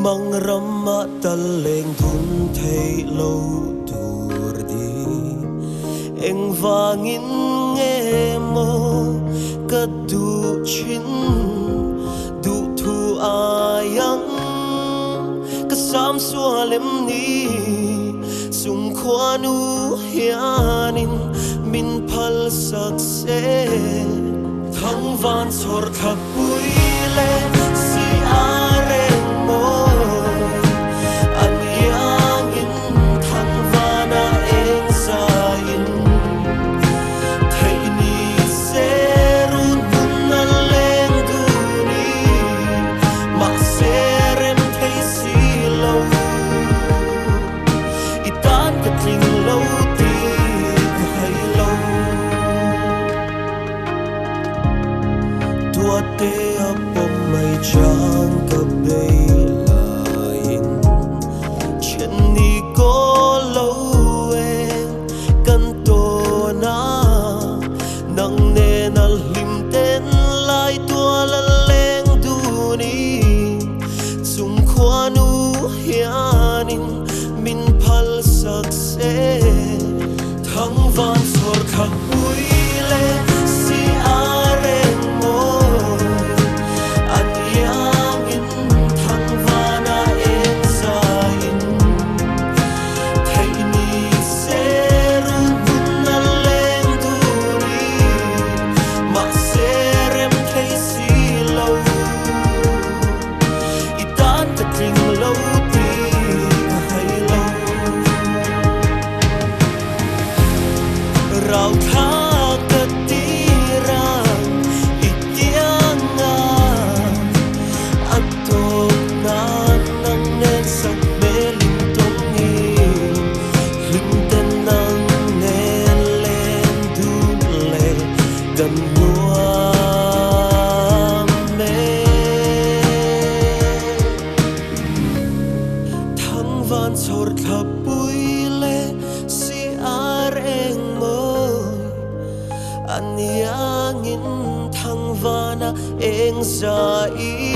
mang rama taleng thun thei lo tur di eng vangin nghe mo ka du chin du thu ayang ka sam xua lem ni sung khoan u hianin min phal sak se thang van chor khap pui le si are mo an yang in thang vana eng sain thei ni se ru nun na leng du ni ma se rem thei si lo itan ka tling lo ti hai lo tua te apom mai chang ka bei lain chen ni ko lo en kan to na nang ne na lim ten lai tua la leng du ni sung khoan u hianin min phal sak se thang van sor khak pui le si are mo an yang in thang vana eng sain thei ni se ru nun na leng du ni ma se rem thei si lo itan ka tling lo ti hai lo rau tha ka ti rang itianga ato na nang nen sak me lim tong ni lim ten nang nen len du le gan lua me thang van chor khap pui le si ar eng mo an yang in thang vana eng sai